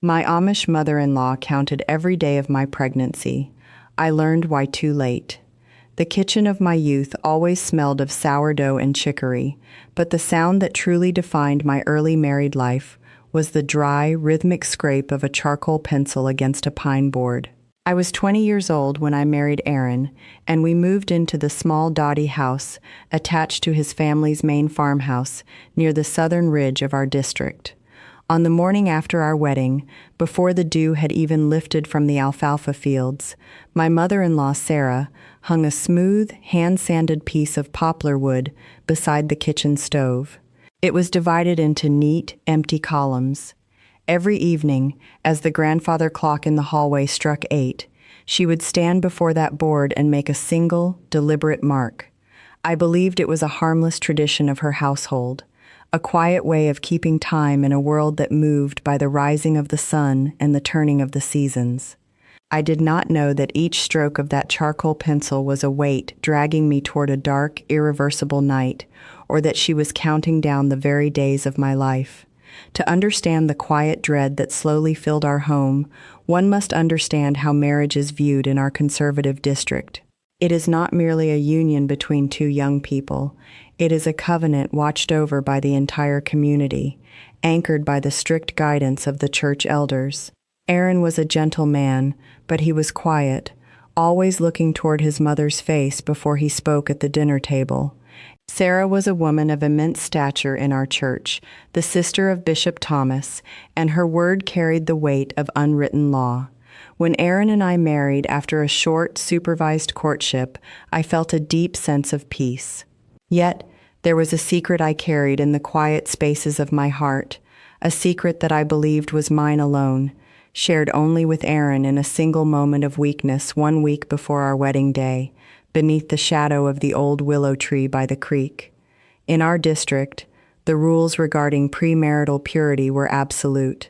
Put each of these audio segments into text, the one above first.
My Amish mother-in-law counted every day of my pregnancy. I learned why too late. The kitchen of my youth always smelled of sourdough and chicory, but the sound that truly defined my early married life was the dry, rhythmic scrape of a charcoal pencil against a pine board. I was 20 years old when I married Aaron, and we moved into the small dotty house attached to his family's main farmhouse near the southern ridge of our district. On the morning after our wedding, before the dew had even lifted from the alfalfa fields, my mother-in-law, Sarah, hung a smooth, hand-sanded piece of poplar wood beside the kitchen stove. It was divided into neat, empty columns. Every evening, as the grandfather clock in the hallway struck 8, she would stand before that board and make a single, deliberate mark. I believed it was a harmless tradition of her household, a quiet way of keeping time in a world that moved by the rising of the sun and the turning of the seasons. I did not know that each stroke of that charcoal pencil was a weight dragging me toward a dark, irreversible night, or that she was counting down the very days of my life. To understand the quiet dread that slowly filled our home, one must understand how marriage is viewed in our conservative district. It is not merely a union between two young people. It is a covenant watched over by the entire community, anchored by the strict guidance of the church elders. Aaron was a gentle man, but he was quiet, always looking toward his mother's face before he spoke at the dinner table. Sarah was a woman of immense stature in our church, the sister of Bishop Thomas, and her word carried the weight of unwritten law. When Aaron and I married after a short, supervised courtship, I felt a deep sense of peace. Yet, there was a secret I carried in the quiet spaces of my heart, a secret that I believed was mine alone, shared only with Aaron in a single moment of weakness 1 week before our wedding day, beneath the shadow of the old willow tree by the creek. In our district, the rules regarding premarital purity were absolute.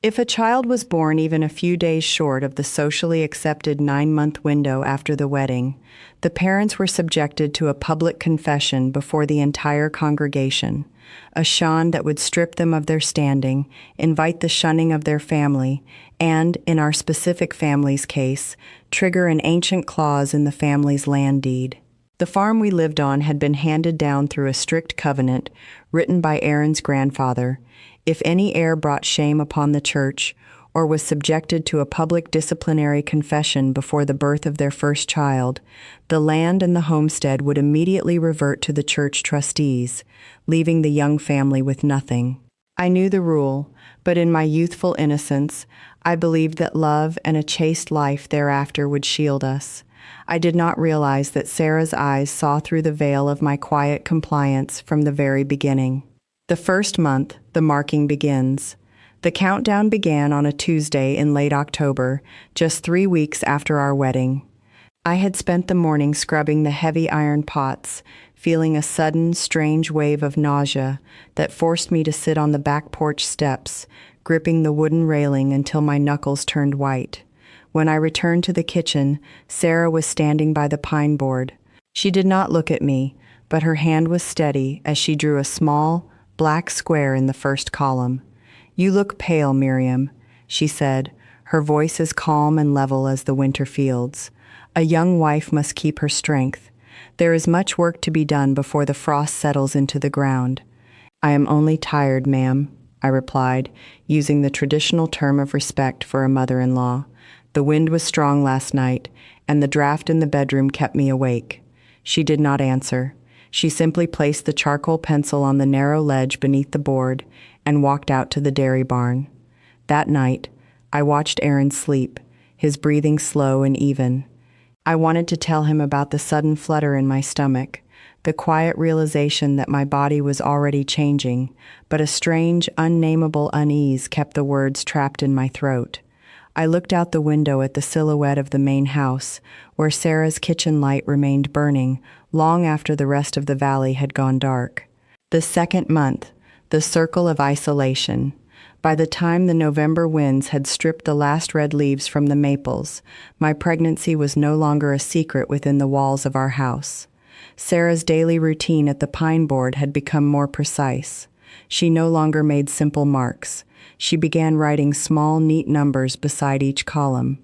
If a child was born even a few days short of the socially accepted 9-month window after the wedding, the parents were subjected to a public confession before the entire congregation, a shon that would strip them of their standing, invite the shunning of their family, and, in our specific family's case, trigger an ancient clause in the family's land deed. The farm we lived on had been handed down through a strict covenant written by Aaron's grandfather. If any heir brought shame upon the church, or was subjected to a public disciplinary confession before the birth of their first child, the land and the homestead would immediately revert to the church trustees, leaving the young family with nothing. I knew the rule, but in my youthful innocence, I believed that love and a chaste life thereafter would shield us. I did not realize that Sarah's eyes saw through the veil of my quiet compliance from the very beginning. The first month, the marking begins. The countdown began on a Tuesday in late October, just 3 weeks after our wedding. I had spent the morning scrubbing the heavy iron pots, feeling a sudden, strange wave of nausea that forced me to sit on the back porch steps, gripping the wooden railing until my knuckles turned white. When I returned to the kitchen, Sarah was standing by the pine board. She did not look at me, but her hand was steady as she drew a small, black square in the first column. "You look pale, Miriam," she said, her voice as calm and level as the winter fields. "A young wife must keep her strength. There is much work to be done before the frost settles into the ground." "I am only tired, ma'am," I replied, using the traditional term of respect for a mother-in-law. "The wind was strong last night, and the draft in the bedroom kept me awake." She did not answer. She simply placed the charcoal pencil on the narrow ledge beneath the board and walked out to the dairy barn. That night, I watched Aaron sleep, his breathing slow and even. I wanted to tell him about the sudden flutter in my stomach, the quiet realization that my body was already changing, but a strange, unnameable unease kept the words trapped in my throat. I looked out the window at the silhouette of the main house, where Sarah's kitchen light remained burning long after the rest of the valley had gone dark. The second month, the circle of isolation. By the time the November winds had stripped the last red leaves from the maples, my pregnancy was no longer a secret within the walls of our house. Sarah's daily routine at the pine board had become more precise. She no longer made simple marks. She began writing small, neat numbers beside each column.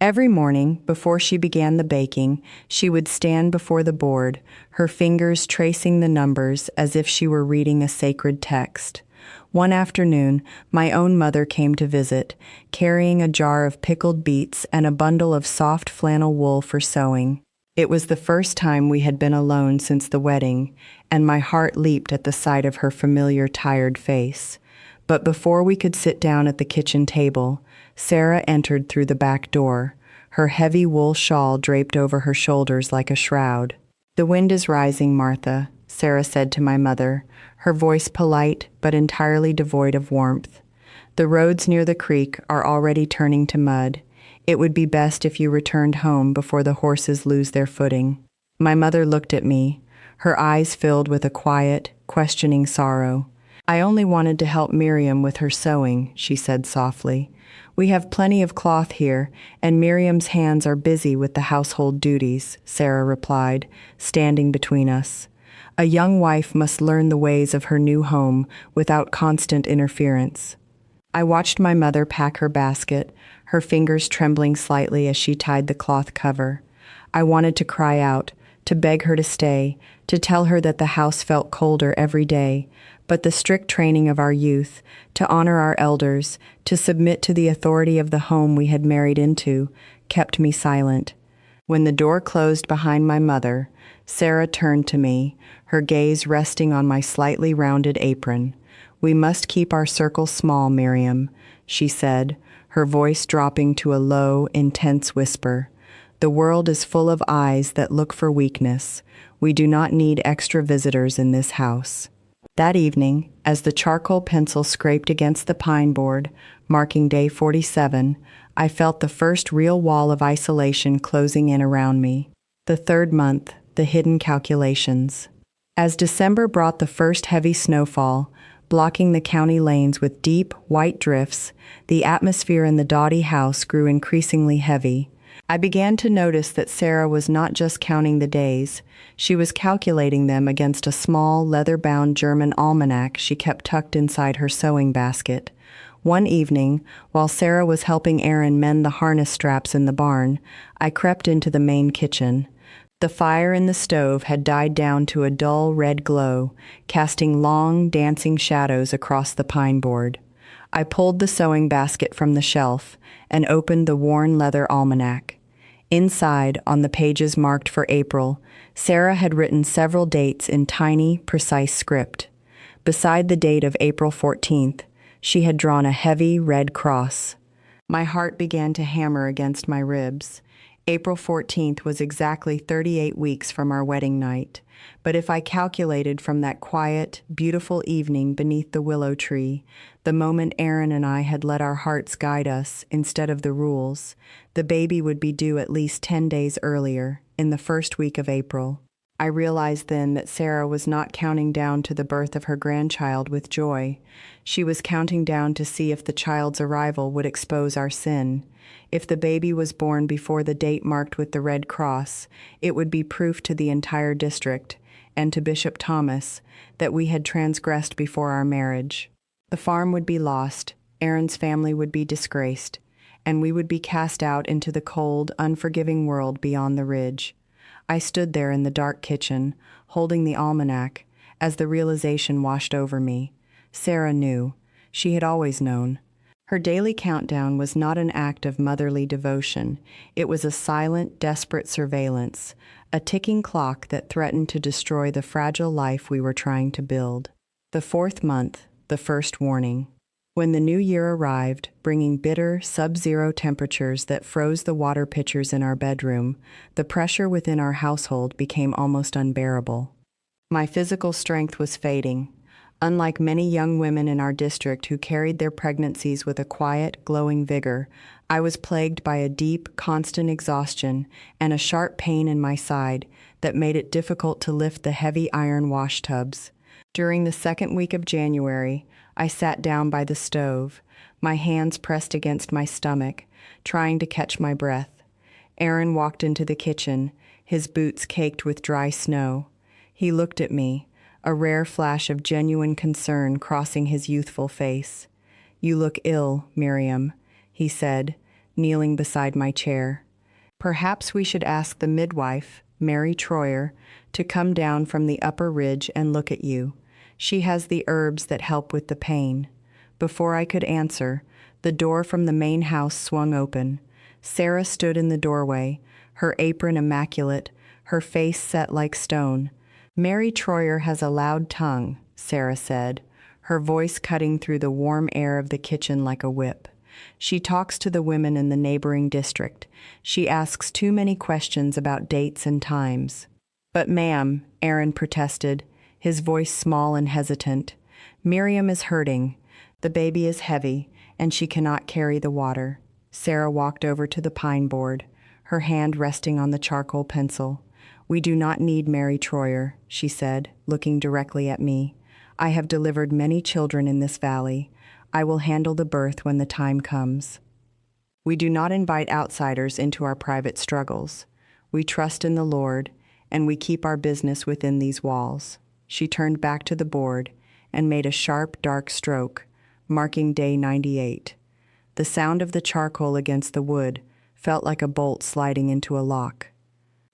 Every morning, before she began the baking, she would stand before the board, her fingers tracing the numbers as if she were reading a sacred text. One afternoon, my own mother came to visit, carrying a jar of pickled beets and a bundle of soft flannel wool for sewing. It was the first time we had been alone since the wedding, and my heart leaped at the sight of her familiar, tired face. But before we could sit down at the kitchen table, Sarah entered through the back door, her heavy wool shawl draped over her shoulders like a shroud. "The wind is rising, Martha," Sarah said to my mother, her voice polite but entirely devoid of warmth. "The roads near the creek are already turning to mud. It would be best if you returned home before the horses lose their footing." My mother looked at me, her eyes filled with a quiet, questioning sorrow. "I only wanted to help Miriam with her sewing," she said softly. "We have plenty of cloth here, and Miriam's hands are busy with the household duties," Sarah replied, standing between us. "A young wife must learn the ways of her new home without constant interference." I watched my mother pack her basket, her fingers trembling slightly as she tied the cloth cover. I wanted to cry out, to beg her to stay, to tell her that the house felt colder every day, but the strict training of our youth, to honor our elders, to submit to the authority of the home we had married into, kept me silent. When the door closed behind my mother, Sarah turned to me, her gaze resting on my slightly rounded apron. "We must keep our circle small, Miriam," she said, her voice dropping to a low, intense whisper. "The world is full of eyes that look for weakness. We do not need extra visitors in this house." That evening, as the charcoal pencil scraped against the pine board, marking day 47, I felt the first real wall of isolation closing in around me. The third month, the hidden calculations. As December brought the first heavy snowfall, blocking the county lanes with deep, white drifts, the atmosphere in the Dottie house grew increasingly heavy. I began to notice that Sarah was not just counting the days, she was calculating them against a small, leather-bound German almanac she kept tucked inside her sewing basket. One evening, while Sarah was helping Aaron mend the harness straps in the barn, I crept into the main kitchen. The fire in the stove had died down to a dull red glow, casting long, dancing shadows across the pine board. I pulled the sewing basket from the shelf and opened the worn leather almanac. Inside, on the pages marked for April, Sarah had written several dates in tiny, precise script. Beside the date of April 14th, she had drawn a heavy red cross. My heart began to hammer against my ribs. April 14th was exactly 38 weeks from our wedding night, but if I calculated from that quiet, beautiful evening beneath the willow tree, the moment Aaron and I had let our hearts guide us instead of the rules, the baby would be due at least 10 days earlier, in the first week of April. I realized then that Sarah was not counting down to the birth of her grandchild with joy. She was counting down to see if the child's arrival would expose our sin. If the baby was born before the date marked with the Red Cross, it would be proof to the entire district, and to Bishop Thomas, that we had transgressed before our marriage. The farm would be lost, Aaron's family would be disgraced, and we would be cast out into the cold, unforgiving world beyond the ridge. I stood there in the dark kitchen, holding the almanac, as the realization washed over me. Sarah knew. She had always known. Her daily countdown was not an act of motherly devotion. It was a silent, desperate surveillance, a ticking clock that threatened to destroy the fragile life we were trying to build. The fourth month, the first warning. When the new year arrived, bringing bitter, sub-zero temperatures that froze the water pitchers in our bedroom, the pressure within our household became almost unbearable. My physical strength was fading. Unlike many young women in our district who carried their pregnancies with a quiet, glowing vigor, I was plagued by a deep, constant exhaustion and a sharp pain in my side that made it difficult to lift the heavy iron wash tubs. During the second week of January, I sat down by the stove, my hands pressed against my stomach, trying to catch my breath. Aaron walked into the kitchen, his boots caked with dry snow. He looked at me, a rare flash of genuine concern crossing his youthful face. "You look ill, Miriam," he said, kneeling beside my chair. "Perhaps we should ask the midwife, Mary Troyer, to come down from the upper ridge and look at you. She has the herbs that help with the pain." Before I could answer, the door from the main house swung open. Sarah stood in the doorway, her apron immaculate, her face set like stone. "Mary Troyer has a loud tongue," Sarah said, her voice cutting through the warm air of the kitchen like a whip. "She talks to the women in the neighboring district. She asks too many questions about dates and times." "But ma'am," Aaron protested, his voice small and hesitant, "Miriam is hurting. The baby is heavy, and she cannot carry the water." Sarah walked over to the pine board, her hand resting on the charcoal pencil. "We do not need Mary Troyer," she said, looking directly at me. "I have delivered many children in this valley. I will handle the birth when the time comes. We do not invite outsiders into our private struggles. We trust in the Lord, and we keep our business within these walls." She turned back to the board and made a sharp, dark stroke, marking day 98. The sound of the charcoal against the wood felt like a bolt sliding into a lock.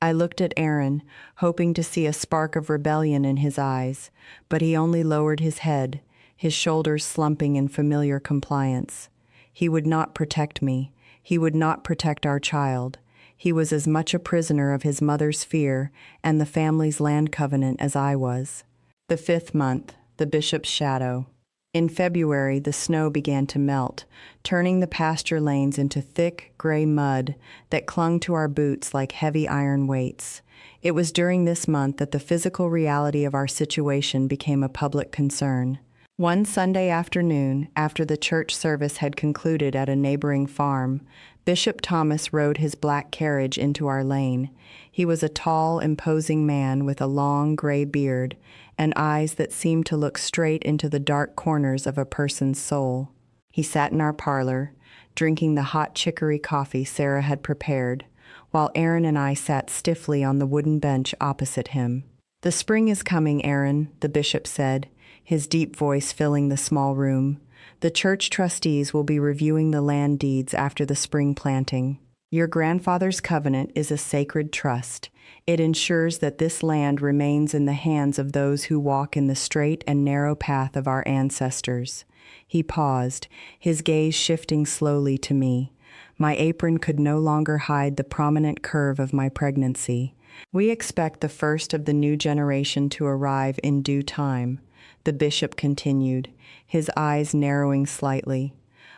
I looked at Aaron, hoping to see a spark of rebellion in his eyes, but he only lowered his head, his shoulders slumping in familiar compliance. He would not protect me. He would not protect our child. He was as much a prisoner of his mother's fear and the family's land covenant as I was. The 5th month, the bishop's shadow. In February, the snow began to melt, turning the pasture lanes into thick, gray mud that clung to our boots like heavy iron weights. It was during this month that the physical reality of our situation became a public concern. One Sunday afternoon, after the church service had concluded at a neighboring farm, Bishop Thomas rode his black carriage into our lane. He was a tall, imposing man with a long, gray beard and eyes that seemed to look straight into the dark corners of a person's soul. He sat in our parlor, drinking the hot chicory coffee Sarah had prepared, while Aaron and I sat stiffly on the wooden bench opposite him. "The spring is coming, Aaron," the bishop said, his deep voice filling the small room. "The church trustees will be reviewing the land deeds after the spring planting. Your grandfather's covenant is a sacred trust. It ensures that this land remains in the hands of those who walk in the straight and narrow path of our ancestors." He paused, his gaze shifting slowly to me. My apron could no longer hide the prominent curve of my pregnancy. "We expect the first of the new generation to arrive in due time," the bishop continued, his eyes narrowing slightly.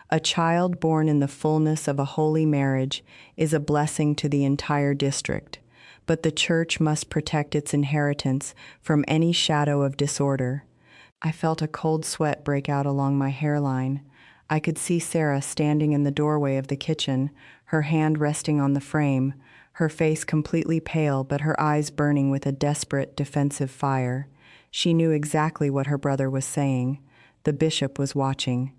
"A child born in the fullness of a holy marriage is a blessing to the entire district, but the church must protect its inheritance from any shadow of disorder." I felt a cold sweat break out along my hairline. I could see Sarah standing in the doorway of the kitchen, her hand resting on the frame, her face completely pale but her eyes burning with a desperate, defensive fire. She knew exactly what her brother was saying. The bishop was watching.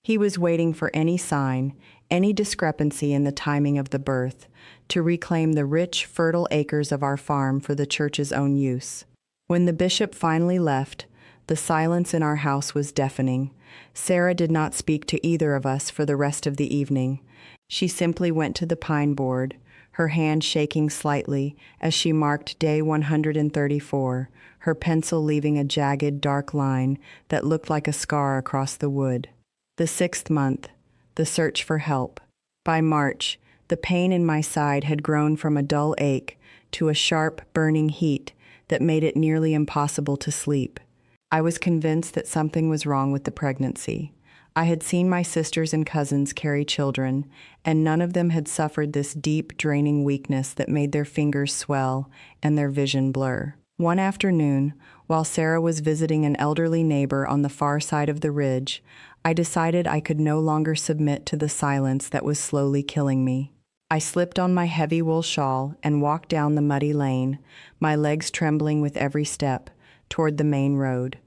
He was waiting for any sign, any discrepancy in the timing of the birth, to reclaim the rich, fertile acres of our farm for the church's own use. When the bishop finally left, the silence in our house was deafening. Sarah did not speak to either of us for the rest of the evening. She simply went to the pine board, her hand shaking slightly as she marked day 134, her pencil leaving a jagged, dark line that looked like a scar across the wood. The 6th month, the search for help. By March, the pain in my side had grown from a dull ache to a sharp, burning heat that made it nearly impossible to sleep. I was convinced that something was wrong with the pregnancy. I had seen my sisters and cousins carry children, and none of them had suffered this deep, draining weakness that made their fingers swell and their vision blur. One afternoon, while Sarah was visiting an elderly neighbor on the far side of the ridge, I decided I could no longer submit to the silence that was slowly killing me. I slipped on my heavy wool shawl and walked down the muddy lane, my legs trembling with every step, toward the main road.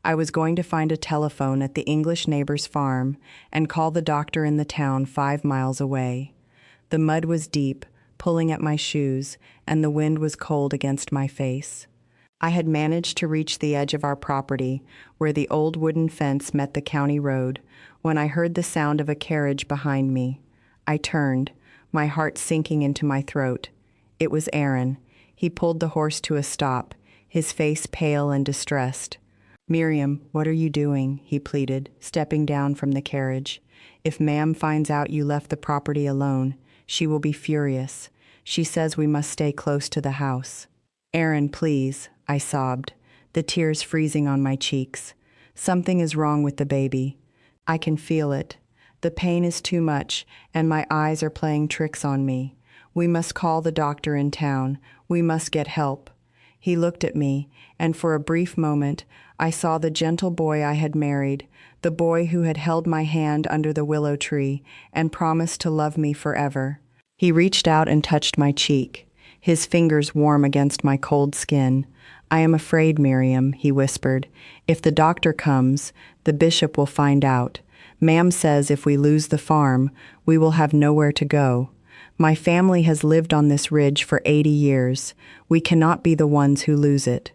I was going to find a telephone at the English neighbor's farm and call the doctor in the town 5 miles away. The mud was deep, pulling at my shoes, and the wind was cold against my face. I had managed to reach the edge of our property, where the old wooden fence met the county road, when I heard the sound of a carriage behind me. I turned, my heart sinking into my throat. It was Aaron. He pulled the horse to a stop, his face pale and distressed. "Miriam, what are you doing?" he pleaded, stepping down from the carriage. "If Ma'am finds out you left the property alone, she will be furious. She says we must stay close to the house." "Aaron, please," I sobbed, the tears freezing on my cheeks. "Something is wrong with the baby. I can feel it. The pain is too much, and my eyes are playing tricks on me. We must call the doctor in town. We must get help." He looked at me, and for a brief moment, I saw the gentle boy I had married, the boy who had held my hand under the willow tree and promised to love me forever. He reached out and touched my cheek, his fingers warm against my cold skin. "I am afraid, Miriam," he whispered. "If the doctor comes, the bishop will find out. Ma'am says if we lose the farm, we will have nowhere to go. My family has lived on this ridge for 80 years. We cannot be the ones who lose it.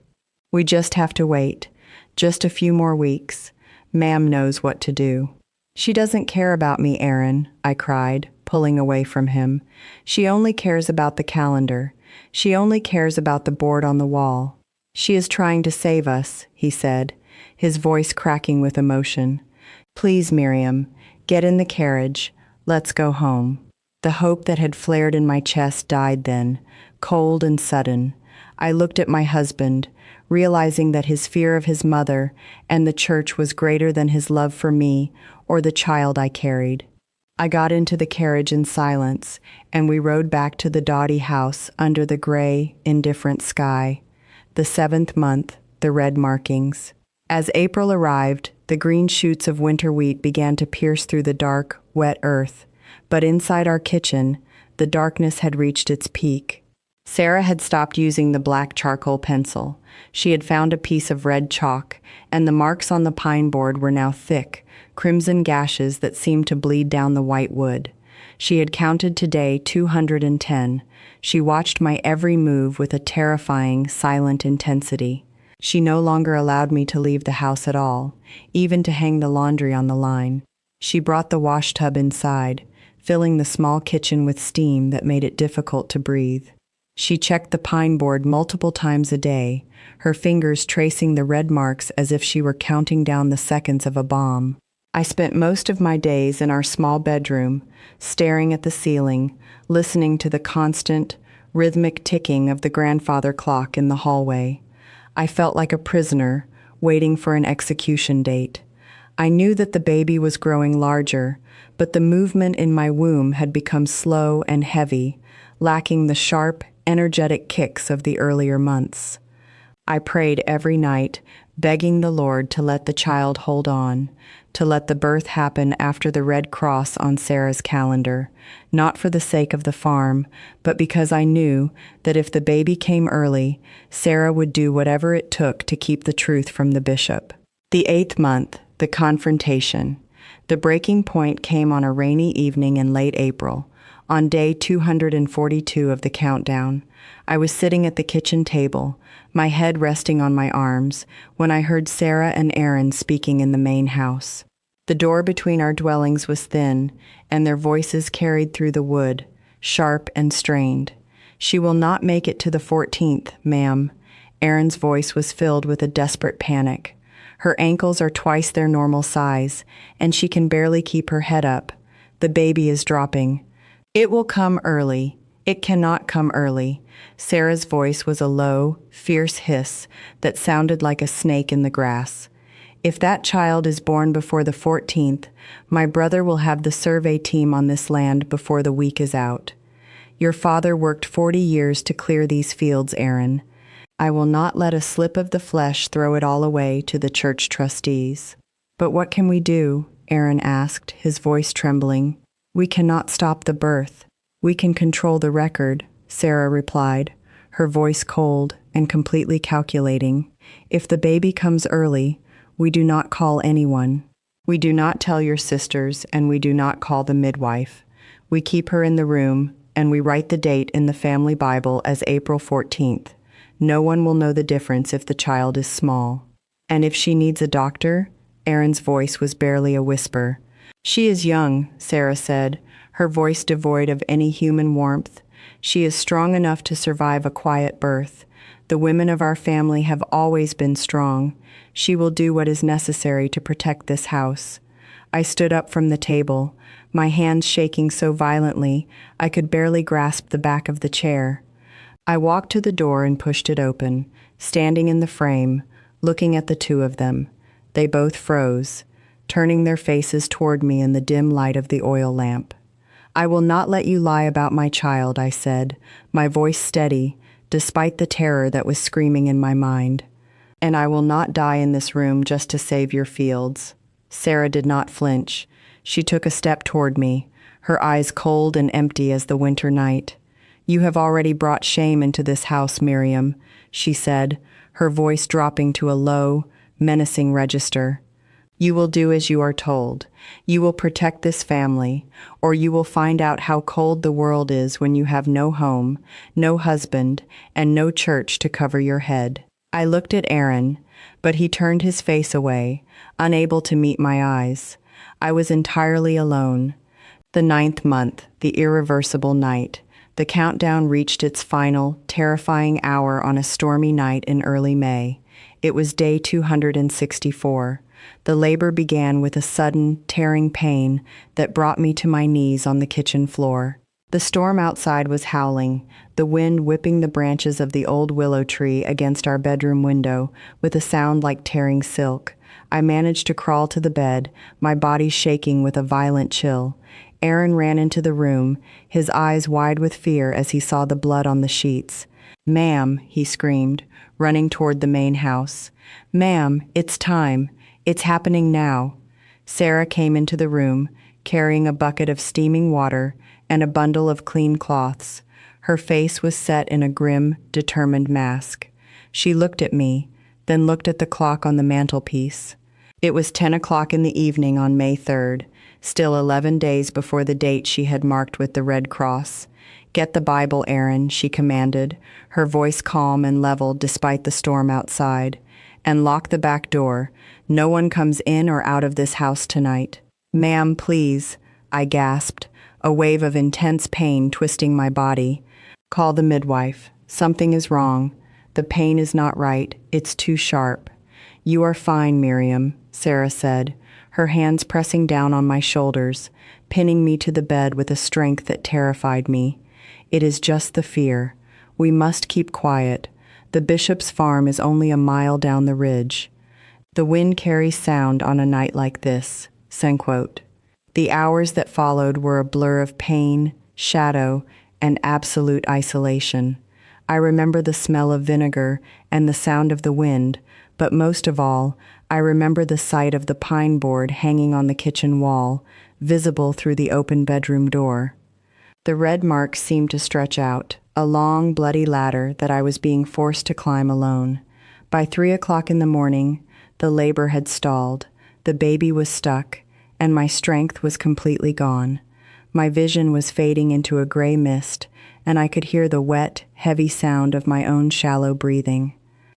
We just have to wait. Just a few more weeks. Ma'am knows what to do." "She doesn't care about me, Aaron," I cried, pulling away from him. "She only cares about the calendar. She only cares about the board on the wall. She is trying to save us," he said, his voice cracking with emotion. "Please, Miriam, get in the carriage. Let's go home." The hope that had flared in my chest died then, cold and sudden. I looked at my husband, realizing that his fear of his mother and the church was greater than his love for me or the child I carried. I got into the carriage in silence, and we rode back to the Dottie house under the gray, indifferent sky. The 7th month, the red markings. As April arrived, the green shoots of winter wheat began to pierce through the dark, wet earth. But inside our kitchen, the darkness had reached its peak. Sarah had stopped using the black charcoal pencil. She had found a piece of red chalk, and the marks on the pine board were now thick, crimson gashes that seemed to bleed down the white wood. She had counted today 210. She watched my every move with a terrifying, silent intensity. She no longer allowed me to leave the house at all, even to hang the laundry on the line. She brought the wash tub inside, filling the small kitchen with steam that made it difficult to breathe. She checked the pine board multiple times a day, her fingers tracing the red marks as if she were counting down the seconds of a bomb. I spent most of my days in our small bedroom, staring at the ceiling, listening to the constant, rhythmic ticking of the grandfather clock in the hallway. I felt like a prisoner, waiting for an execution date. I knew that the baby was growing larger, but the movement in my womb had become slow and heavy, lacking the sharp, energetic kicks of the earlier months. I prayed every night, begging the Lord to let the child hold on, to let the birth happen after the red cross on Sarah's calendar, not for the sake of the farm, but because I knew that if the baby came early, Sarah would do whatever it took to keep the truth from the bishop. The 8th month, the confrontation. The breaking point came on a rainy evening in late April. On day 242 of the countdown, I was sitting at the kitchen table, my head resting on my arms, when I heard Sarah and Aaron speaking in the main house. The door between our dwellings was thin, and their voices carried through the wood, sharp and strained. "She will not make it to the 14th, ma'am." Aaron's voice was filled with a desperate panic. "Her ankles are twice their normal size, and she can barely keep her head up. The baby is dropping. It will come early. It cannot come early." Sarah's voice was a low, fierce hiss that sounded like a snake in the grass. "If that child is born before the 14th, my brother will have the survey team on this land before the week is out. Your father worked 40 years to clear these fields, Aaron. I will not let a slip of the flesh throw it all away to the church trustees." "But what can we do?" Aaron asked, his voice trembling. "We cannot stop the birth. We can control the record," Sarah replied, her voice cold and completely calculating. "If the baby comes early, we do not call anyone. We do not tell your sisters, and we do not call the midwife. We keep her in the room, and we write the date in the family Bible as April 14th. No one will know the difference if the child is small. And if she needs a doctor," Aaron's voice was barely a whisper, She is young, Sarah said, her voice devoid of any human warmth. She is strong enough to survive a quiet birth. The women of our family have always been strong. She will do what is necessary to protect this house. I stood up from the table, my hands shaking so violently I could barely grasp the back of the chair. I walked to the door and pushed it open, standing in the frame, looking at the two of them. They both froze, turning their faces toward me in the dim light of the oil lamp. "I will not let you lie about my child," I said, my voice steady, despite the terror that was screaming in my mind. "And I will not die in this room just to save your fields." Sarah did not flinch. She took a step toward me, her eyes cold and empty as the winter night. "You have already brought shame into this house, Miriam," she said, her voice dropping to a low, menacing register. "You will do as you are told. You will protect this family, or you will find out how cold the world is when you have no home, no husband, and no church to cover your head." I looked at Aaron, but he turned his face away, unable to meet my eyes. I was entirely alone. The 9th month, the irreversible night. The countdown reached its final, terrifying hour on a stormy night in early May. It was day 264. The labor began with a sudden, tearing pain that brought me to my knees on the kitchen floor. The storm outside was howling, the wind whipping the branches of the old willow tree against our bedroom window with a sound like tearing silk. I managed to crawl to the bed, my body shaking with a violent chill. Aaron ran into the room, his eyes wide with fear as he saw the blood on the sheets. "Ma'am," he screamed, running toward the main house. "Ma'am, it's time. It's happening now." Sarah came into the room, carrying a bucket of steaming water and a bundle of clean cloths. Her face was set in a grim, determined mask. She looked at me, then looked at the clock on the mantelpiece. It was 10 o'clock in the evening on May 3rd, still 11 days before the date she had marked with the Red Cross. "Get the Bible, Aaron," she commanded, her voice calm and level despite the storm outside. "And lock the back door. No one comes in or out of this house tonight." "Ma'am, please," I gasped, a wave of intense pain twisting my body. "Call the midwife. Something is wrong. The pain is not right. It's too sharp." "You are fine, Miriam," Sarah said, her hands pressing down on my shoulders, pinning me to the bed with a strength that terrified me. "It is just the fear. We must keep quiet. The bishop's farm is only a mile down the ridge. The wind carries sound on a night like this." Quote. The hours that followed were a blur of pain, shadow, and absolute isolation. I remember the smell of vinegar and the sound of the wind, but most of all, I remember the sight of the pine board hanging on the kitchen wall, visible through the open bedroom door. The red marks seemed to stretch out, a long, bloody ladder that I was being forced to climb alone. By 3 o'clock in the morning, the labor had stalled, the baby was stuck, and my strength was completely gone. My vision was fading into a gray mist, and I could hear the wet, heavy sound of my own shallow breathing.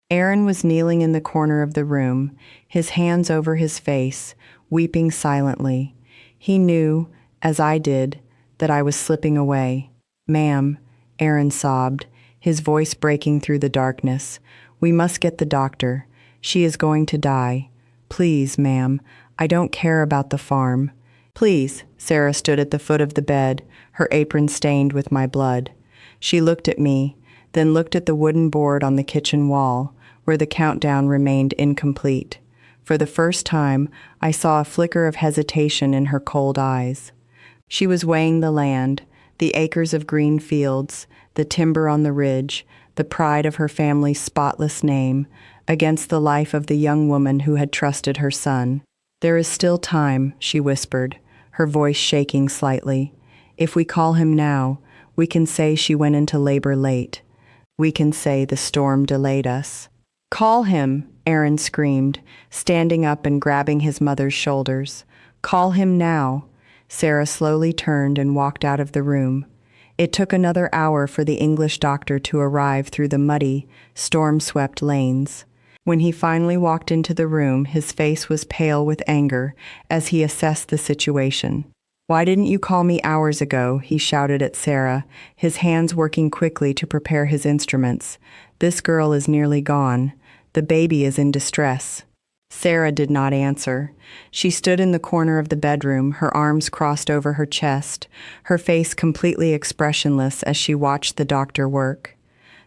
Aaron was kneeling in the corner of the room, his hands over his face, weeping silently. He knew, as I did, that I was slipping away. "Ma'am," Aaron sobbed, his voice breaking through the darkness, "we must get the doctor. She is going to die. Please, ma'am, I don't care about the farm." "Please." Sarah stood at the foot of the bed, her apron stained with my blood. She looked at me, then looked at the wooden board on the kitchen wall, where the countdown remained incomplete. For the first time, I saw a flicker of hesitation in her cold eyes. She was weighing the land, the acres of green fields, the timber on the ridge, the pride of her family's spotless name, against the life of the young woman who had trusted her son. "There is still time," she whispered, her voice shaking slightly. "If we call him now, we can say she went into labor late. We can say the storm delayed us." "Call him!" Aaron screamed, standing up and grabbing his mother's shoulders. "Call him now!" Sarah slowly turned and walked out of the room. It took another hour for the English doctor to arrive through the muddy, storm-swept lanes. When he finally walked into the room, his face was pale with anger as he assessed the situation. "Why didn't you call me hours ago?" he shouted at Sarah, his hands working quickly to prepare his instruments. "This girl is nearly gone. The baby is in distress." Sarah did not answer. She stood in the corner of the bedroom, her arms crossed over her chest, her face completely expressionless as she watched the doctor work.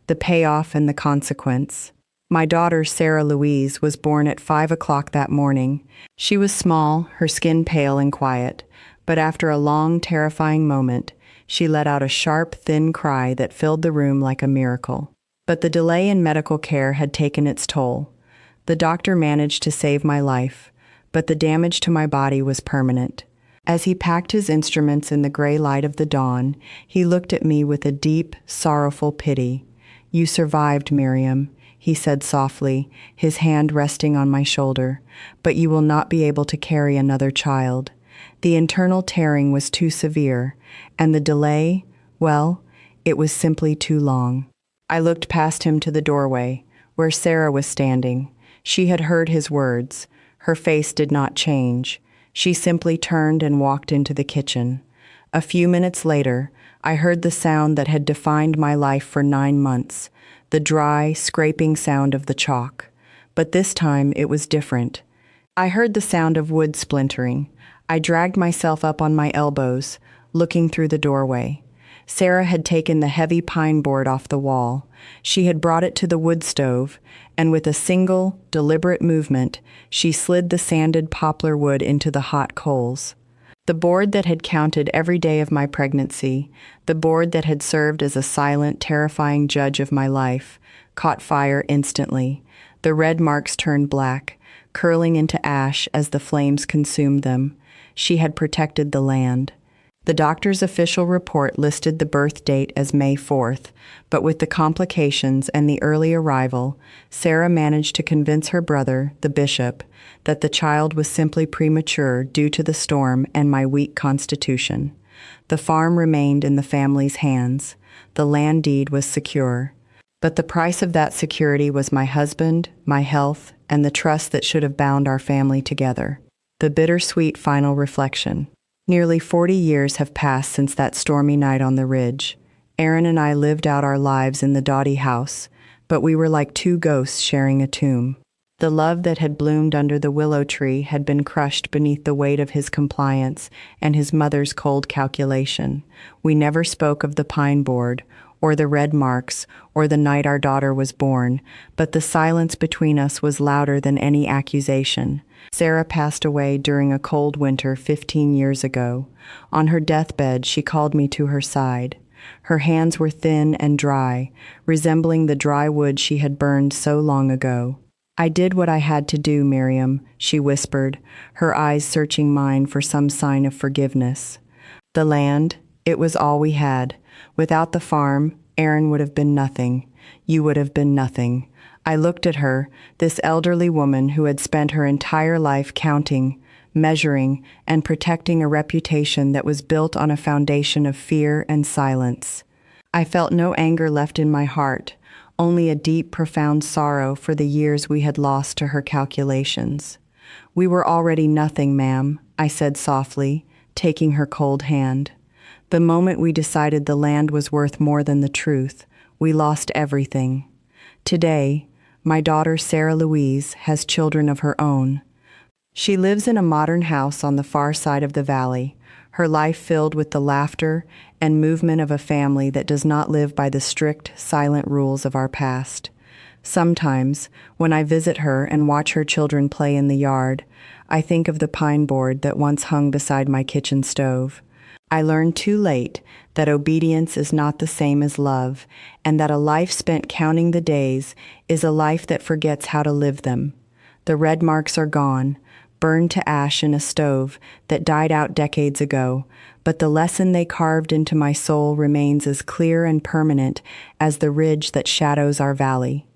The payoff and the consequence. My daughter, Sarah Louise, was born at 5 o'clock that morning. She was small, her skin pale and quiet, but after a long, terrifying moment, she let out a sharp, thin cry that filled the room like a miracle. But the delay in medical care had taken its toll. The doctor managed to save my life, but the damage to my body was permanent. As he packed his instruments in the gray light of the dawn, he looked at me with a deep, sorrowful pity. "You survived, Miriam," he said softly, his hand resting on my shoulder, "but you will not be able to carry another child. The internal tearing was too severe, and the delay, well, it was simply too long." I looked past him to the doorway, where Sarah was standing. She had heard his words. Her face did not change. She simply turned and walked into the kitchen. A few minutes later, I heard the sound that had defined my life for 9 months, the dry, scraping sound of the chalk. But this time it was different. I heard the sound of wood splintering. I dragged myself up on my elbows, looking through the doorway. Sarah had taken the heavy pine board off the wall. She had brought it to the wood stove, and with a single, deliberate movement, she slid the sanded poplar wood into the hot coals. The board that had counted every day of my pregnancy, the board that had served as a silent, terrifying judge of my life, caught fire instantly. The red marks turned black, curling into ash as the flames consumed them. She had protected the land. The doctor's official report listed the birth date as May 4th, but with the complications and the early arrival, Sarah managed to convince her brother, the bishop, that the child was simply premature due to the storm and my weak constitution. The farm remained in the family's hands. The land deed was secure. But the price of that security was my husband, my health, and the trust that should have bound our family together. The bittersweet final reflection. Nearly 40 years have passed since that stormy night on the ridge. Aaron and I lived out our lives in the Dottie house, but we were like two ghosts sharing a tomb. The love that had bloomed under the willow tree had been crushed beneath the weight of his compliance and his mother's cold calculation. We never spoke of the pine board, or the red marks, or the night our daughter was born, but the silence between us was louder than any accusation. Sarah passed away during a cold winter 15 years ago. On her deathbed, she called me to her side. Her hands were thin and dry, resembling the dry wood she had burned so long ago. "I did what I had to do, Miriam," she whispered, her eyes searching mine for some sign of forgiveness. "The land, it was all we had. Without the farm, Aaron would have been nothing. You would have been nothing." I looked at her, this elderly woman who had spent her entire life counting, measuring, and protecting a reputation that was built on a foundation of fear and silence. I felt no anger left in my heart, only a deep, profound sorrow for the years we had lost to her calculations. "We were already nothing, ma'am," I said softly, taking her cold hand. "The moment we decided the land was worth more than the truth, we lost everything. Today, my daughter Sarah Louise has children of her own. She lives in a modern house on the far side of the valley, her life filled with the laughter and movement of a family that does not live by the strict, silent rules of our past. Sometimes, when I visit her and watch her children play in the yard, I think of the pine board that once hung beside my kitchen stove. I learned too late that obedience is not the same as love, and that a life spent counting the days is a life that forgets how to live them. The red marks are gone, burned to ash in a stove that died out decades ago, but the lesson they carved into my soul remains as clear and permanent as the ridge that shadows our valley.